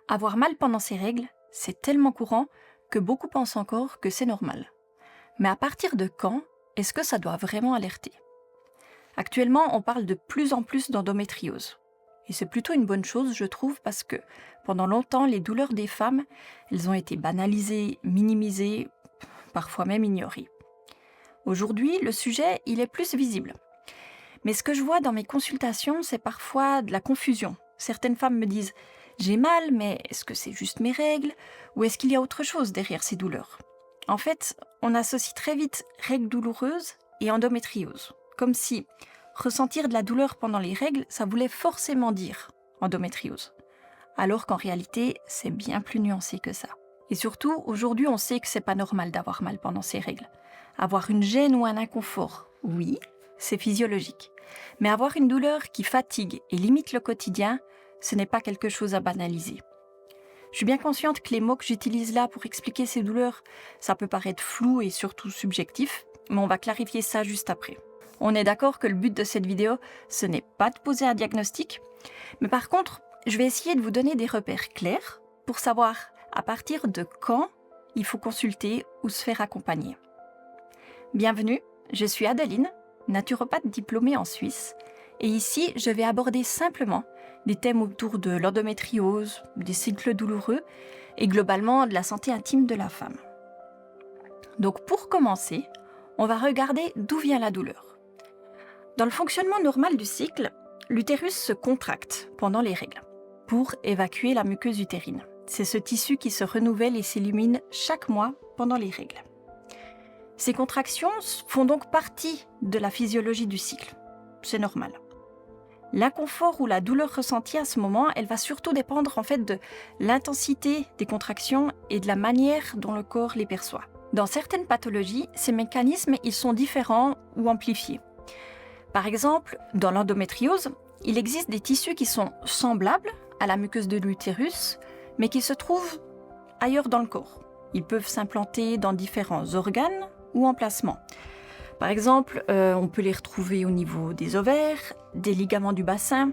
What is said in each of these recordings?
Avoir mal pendant ses règles, c'est tellement courant que beaucoup pensent encore que c'est normal. Mais à partir de quand est-ce que ça doit vraiment alerter? Actuellement, on parle de plus en plus d'endométriose. Et c'est plutôt une bonne chose, je trouve, parce que pendant longtemps, les douleurs des femmes, elles ont été banalisées, minimisées, parfois même ignorées. Aujourd'hui, le sujet, il est plus visible. Mais ce que je vois dans mes consultations, c'est parfois de la confusion. Certaines femmes me disent « J'ai mal, mais est-ce que c'est juste mes règles? Ou est-ce qu'il y a autre chose derrière ces douleurs ?» En fait, on associe très vite règles douloureuses et endométriose. Comme si ressentir de la douleur pendant les règles, ça voulait forcément dire endométriose. Alors qu'en réalité, c'est bien plus nuancé que ça. Et surtout, aujourd'hui, on sait que c'est pas normal d'avoir mal pendant ces règles. Avoir une gêne ou un inconfort, oui, c'est physiologique. Mais avoir une douleur qui fatigue et limite le quotidien, ce n'est pas quelque chose à banaliser. Je suis bien consciente que les mots que j'utilise là pour expliquer ces douleurs, ça peut paraître flou et surtout subjectif, mais on va clarifier ça juste après. On est d'accord que le but de cette vidéo, ce n'est pas de poser un diagnostic, mais par contre, je vais essayer de vous donner des repères clairs pour savoir à partir de quand il faut consulter ou se faire accompagner. Bienvenue, je suis Adeline, naturopathe diplômée en Suisse, et ici, je vais aborder simplement des thèmes autour de l'endométriose, des cycles douloureux et globalement de la santé intime de la femme. Donc pour commencer, on va regarder d'où vient la douleur. Dans le fonctionnement normal du cycle, l'utérus se contracte pendant les règles pour évacuer la muqueuse utérine. C'est ce tissu qui se renouvelle et s'illumine chaque mois pendant les règles. Ces contractions font donc partie de la physiologie du cycle. C'est normal. L'inconfort ou la douleur ressentie à ce moment, elle va surtout dépendre en fait de l'intensité des contractions et de la manière dont le corps les perçoit. Dans certaines pathologies, ces mécanismes ils sont différents ou amplifiés. Par exemple, dans l'endométriose, il existe des tissus qui sont semblables à la muqueuse de l'utérus, mais qui se trouvent ailleurs dans le corps. Ils peuvent s'implanter dans différents organes ou emplacements. Par exemple, on peut les retrouver au niveau des ovaires, des ligaments du bassin,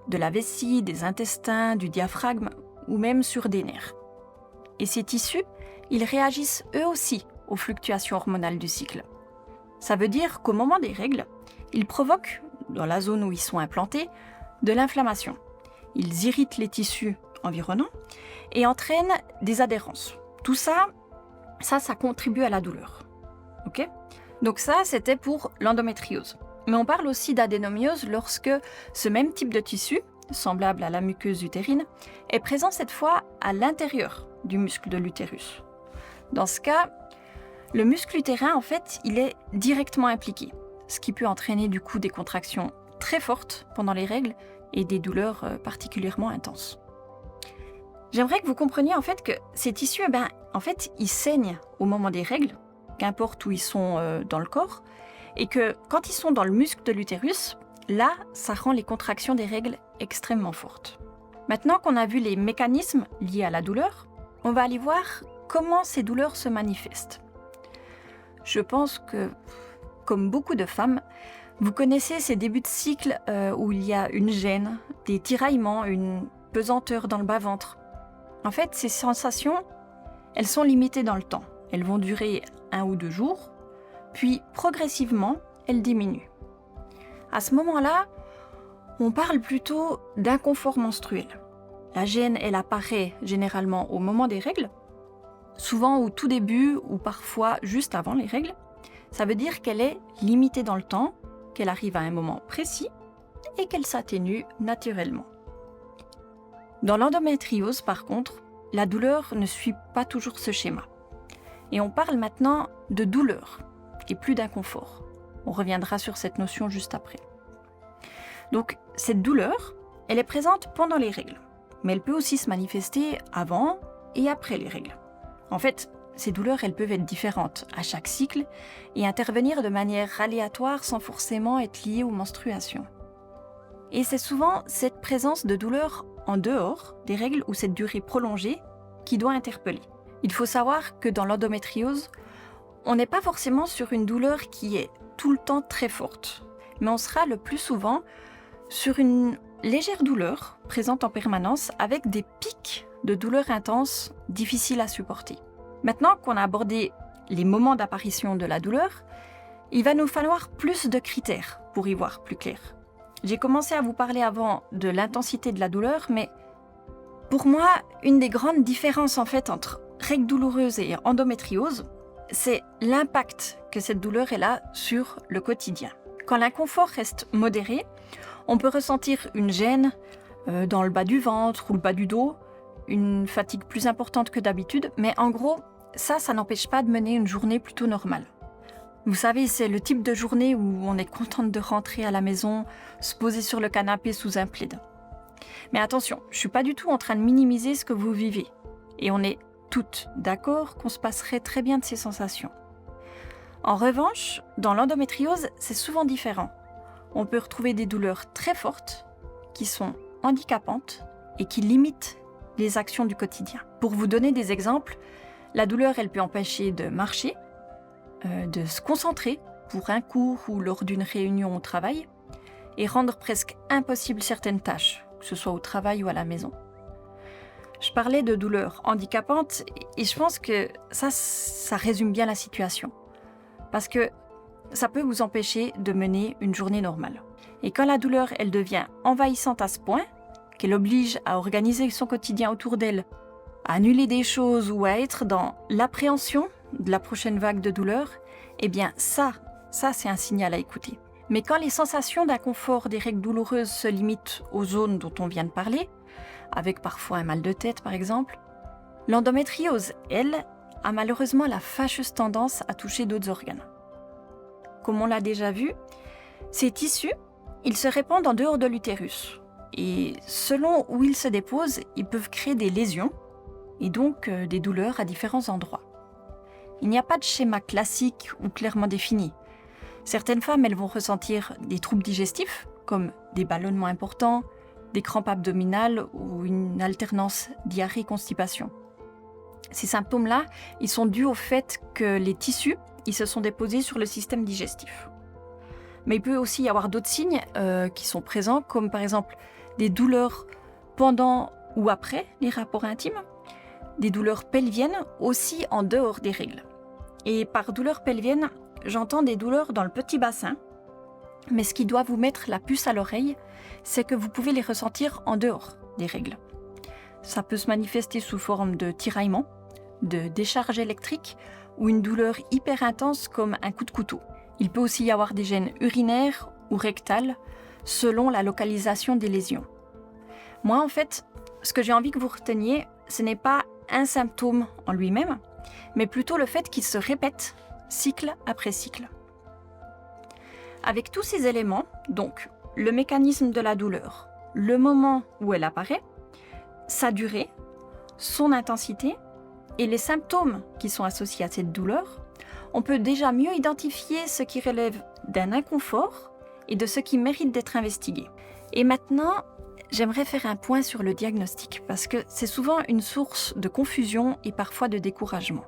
de la vessie, des intestins, du diaphragme ou même sur des nerfs. Et ces tissus, ils réagissent eux aussi aux fluctuations hormonales du cycle. Ça veut dire qu'au moment des règles, ils provoquent, dans la zone où ils sont implantés, de l'inflammation. Ils irritent les tissus environnants et entraînent des adhérences. Tout ça contribue à la douleur. Ok ? Donc ça, c'était pour l'endométriose. Mais on parle aussi d'adénomiose lorsque ce même type de tissu, semblable à la muqueuse utérine, est présent cette fois à l'intérieur du muscle de l'utérus. Dans ce cas, le muscle utérin, en fait, il est directement impliqué, ce qui peut entraîner du coup des contractions très fortes pendant les règles et des douleurs particulièrement intenses. J'aimerais que vous compreniez en fait que ces tissus, ils saignent au moment des règles, qu'importe où ils sont dans le corps, et que quand ils sont dans le muscle de l'utérus, là, ça rend les contractions des règles extrêmement fortes. Maintenant qu'on a vu les mécanismes liés à la douleur, on va aller voir comment ces douleurs se manifestent. Je pense que, comme beaucoup de femmes, vous connaissez ces débuts de cycle où il y a une gêne, des tiraillements, une pesanteur dans le bas-ventre. En fait, ces sensations, elles sont limitées dans le temps. Elles vont durer 1 ou 2 jours, puis progressivement, elles diminuent. À ce moment-là, on parle plutôt d'inconfort menstruel. La gêne, elle apparaît généralement au moment des règles, souvent au tout début ou parfois juste avant les règles. Ça veut dire qu'elle est limitée dans le temps, qu'elle arrive à un moment précis et qu'elle s'atténue naturellement. Dans l'endométriose, par contre, la douleur ne suit pas toujours ce schéma. Et on parle maintenant de douleur et plus d'inconfort. On reviendra sur cette notion juste après. Donc, cette douleur, elle est présente pendant les règles, mais elle peut aussi se manifester avant et après les règles. En fait, ces douleurs, elles peuvent être différentes à chaque cycle et intervenir de manière aléatoire sans forcément être liées aux menstruations. Et c'est souvent cette présence de douleur en dehors des règles ou cette durée prolongée qui doit interpeller. Il faut savoir que dans l'endométriose, on n'est pas forcément sur une douleur qui est tout le temps très forte, mais on sera le plus souvent sur une légère douleur présente en permanence avec des pics de douleurs intenses, difficiles à supporter. Maintenant qu'on a abordé les moments d'apparition de la douleur, il va nous falloir plus de critères pour y voir plus clair. J'ai commencé à vous parler avant de l'intensité de la douleur, mais pour moi, une des grandes différences en fait entre règles douloureuses et endométriose, c'est l'impact que cette douleur elle a sur le quotidien. Quand l'inconfort reste modéré, on peut ressentir une gêne dans le bas du ventre ou le bas du dos, une fatigue plus importante que d'habitude, mais en gros, ça n'empêche pas de mener une journée plutôt normale. Vous savez, c'est le type de journée où on est contente de rentrer à la maison, se poser sur le canapé sous un plaid. Mais attention, je ne suis pas du tout en train de minimiser ce que vous vivez. Et on est toutes d'accord qu'on se passerait très bien de ces sensations. En revanche, dans l'endométriose, c'est souvent différent. On peut retrouver des douleurs très fortes, qui sont handicapantes et qui limitent les actions du quotidien. Pour vous donner des exemples, la douleur, elle peut empêcher de marcher, de se concentrer pour un cours ou lors d'une réunion au travail, et rendre presque impossible certaines tâches, que ce soit au travail ou à la maison. Je parlais de douleurs handicapantes et je pense que ça résume bien la situation. Parce que ça peut vous empêcher de mener une journée normale. Et quand la douleur, elle devient envahissante à ce point, qu'elle oblige à organiser son quotidien autour d'elle, à annuler des choses ou à être dans l'appréhension de la prochaine vague de douleur, eh bien ça c'est un signal à écouter. Mais quand les sensations d'inconfort des règles douloureuses se limitent aux zones dont on vient de parler, avec parfois un mal de tête par exemple, l'endométriose, elle, a malheureusement la fâcheuse tendance à toucher d'autres organes. Comme on l'a déjà vu, ces tissus, ils se répandent en dehors de l'utérus. Et selon où ils se déposent, ils peuvent créer des lésions et donc des douleurs à différents endroits. Il n'y a pas de schéma classique ou clairement défini. Certaines femmes, elles vont ressentir des troubles digestifs, comme des ballonnements importants, des crampes abdominales ou une alternance diarrhée-constipation. Ces symptômes-là, ils sont dus au fait que les tissus, ils se sont déposés sur le système digestif. Mais il peut aussi y avoir d'autres signes qui sont présents, comme par exemple des douleurs pendant ou après les rapports intimes, des douleurs pelviennes aussi en dehors des règles. Et par douleurs pelviennes, j'entends des douleurs dans le petit bassin, mais ce qui doit vous mettre la puce à l'oreille, c'est que vous pouvez les ressentir en dehors des règles. Ça peut se manifester sous forme de tiraillement, de décharge électrique ou une douleur hyper intense comme un coup de couteau. Il peut aussi y avoir des gènes urinaires ou rectales selon la localisation des lésions. Moi, en fait, ce que j'ai envie que vous reteniez, ce n'est pas un symptôme en lui-même, mais plutôt le fait qu'il se répète cycle après cycle. Avec tous ces éléments, donc le mécanisme de la douleur, le moment où elle apparaît, sa durée, son intensité et les symptômes qui sont associés à cette douleur, on peut déjà mieux identifier ce qui relève d'un inconfort et de ce qui mérite d'être investigué. Et maintenant, j'aimerais faire un point sur le diagnostic parce que c'est souvent une source de confusion et parfois de découragement.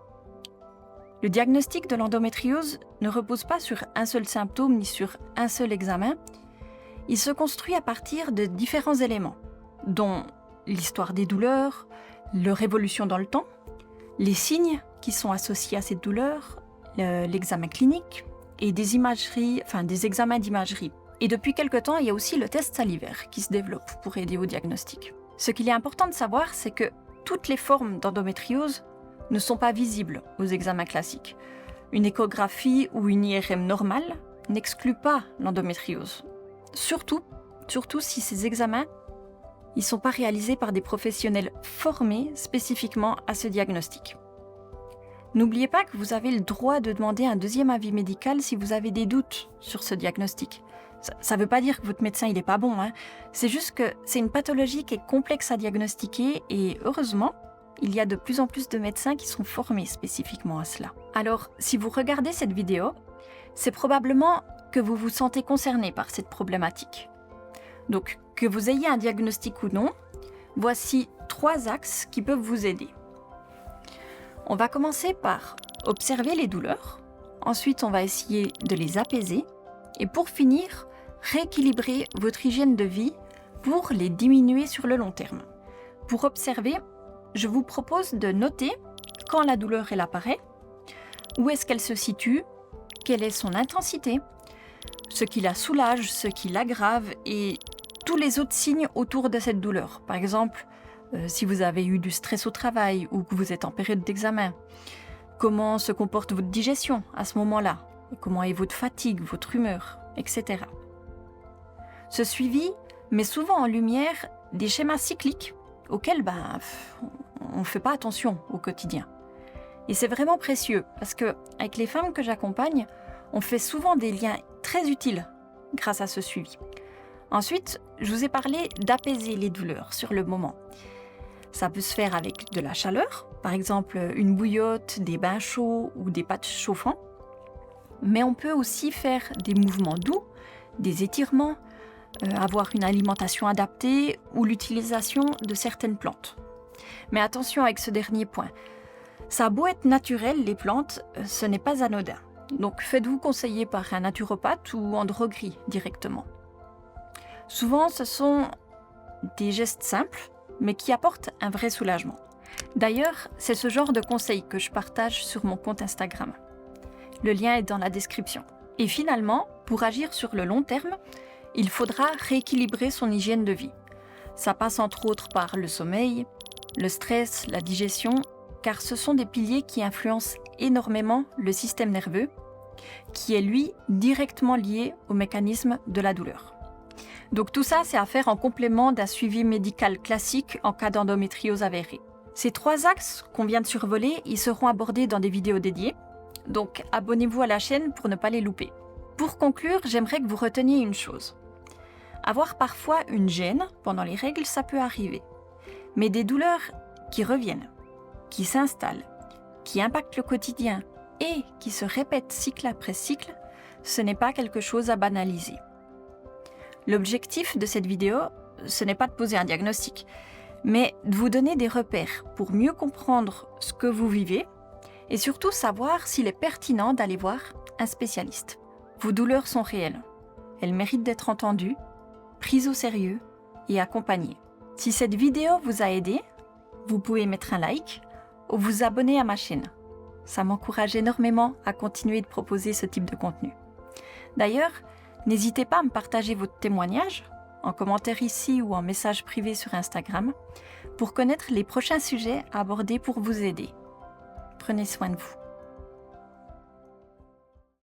Le diagnostic de l'endométriose ne repose pas sur un seul symptôme ni sur un seul examen. Il se construit à partir de différents éléments, dont l'histoire des douleurs, leur évolution dans le temps, les signes qui sont associés à cette douleur, l'examen clinique et des examens d'imagerie. Et depuis quelque temps, il y a aussi le test salivaire qui se développe pour aider au diagnostic. Ce qu'il est important de savoir, c'est que toutes les formes d'endométriose ne sont pas visibles aux examens classiques. Une échographie ou une IRM normale n'exclut pas l'endométriose. Surtout si ces examens ne sont pas réalisés par des professionnels formés spécifiquement à ce diagnostic. N'oubliez pas que vous avez le droit de demander un deuxième avis médical si vous avez des doutes sur ce diagnostic. Ça ne veut pas dire que votre médecin il est pas bon, hein. C'est juste que c'est une pathologie qui est complexe à diagnostiquer et heureusement, il y a de plus en plus de médecins qui sont formés spécifiquement à cela. Alors, si vous regardez cette vidéo, c'est probablement que vous vous sentez concerné par cette problématique. Donc, que vous ayez un diagnostic ou non, voici 3 axes qui peuvent vous aider. On va commencer par observer les douleurs, ensuite on va essayer de les apaiser et pour finir, rééquilibrer votre hygiène de vie pour les diminuer sur le long terme. Pour observer, je vous propose de noter quand la douleur elle apparaît, où est-ce qu'elle se situe, quelle est son intensité, ce qui la soulage, ce qui l'aggrave et tous les autres signes autour de cette douleur. Par exemple, si vous avez eu du stress au travail ou que vous êtes en période d'examen, comment se comporte votre digestion à ce moment-là, comment est votre fatigue, votre humeur, etc. Ce suivi met souvent en lumière des schémas cycliques auxquels on ne fait pas attention au quotidien. Et c'est vraiment précieux parce qu'avec les femmes que j'accompagne, on fait souvent des liens très utiles grâce à ce suivi. Ensuite, je vous ai parlé d'apaiser les douleurs sur le moment. Ça peut se faire avec de la chaleur, par exemple une bouillotte, des bains chauds ou des patchs chauffants. Mais on peut aussi faire des mouvements doux, des étirements, avoir une alimentation adaptée ou l'utilisation de certaines plantes. Mais attention avec ce dernier point. Ça a beau être naturel, les plantes, ce n'est pas anodin. Donc faites-vous conseiller par un naturopathe ou en droguerie directement. Souvent, ce sont des gestes simples, mais qui apportent un vrai soulagement. D'ailleurs, c'est ce genre de conseils que je partage sur mon compte Instagram. Le lien est dans la description. Et finalement, pour agir sur le long terme, il faudra rééquilibrer son hygiène de vie. Ça passe entre autres par le sommeil, le stress, la digestion, car ce sont des piliers qui influencent énormément le système nerveux, qui est lui directement lié au mécanisme de la douleur. Donc tout ça, c'est à faire en complément d'un suivi médical classique en cas d'endométriose avérée. Ces 3 axes qu'on vient de survoler, ils seront abordés dans des vidéos dédiées, donc abonnez-vous à la chaîne pour ne pas les louper. Pour conclure, j'aimerais que vous reteniez une chose. Avoir parfois une gêne pendant les règles, ça peut arriver. Mais des douleurs qui reviennent, qui s'installent, qui impactent le quotidien et qui se répètent cycle après cycle, ce n'est pas quelque chose à banaliser. L'objectif de cette vidéo, ce n'est pas de poser un diagnostic, mais de vous donner des repères pour mieux comprendre ce que vous vivez et surtout savoir s'il est pertinent d'aller voir un spécialiste. Vos douleurs sont réelles. Elles méritent d'être entendues, prises au sérieux et accompagnées. Si cette vidéo vous a aidé, vous pouvez mettre un like ou vous abonner à ma chaîne. Ça m'encourage énormément à continuer de proposer ce type de contenu. D'ailleurs, n'hésitez pas à me partager votre témoignage en commentaire ici ou en message privé sur Instagram pour connaître les prochains sujets à aborder pour vous aider. Prenez soin de vous.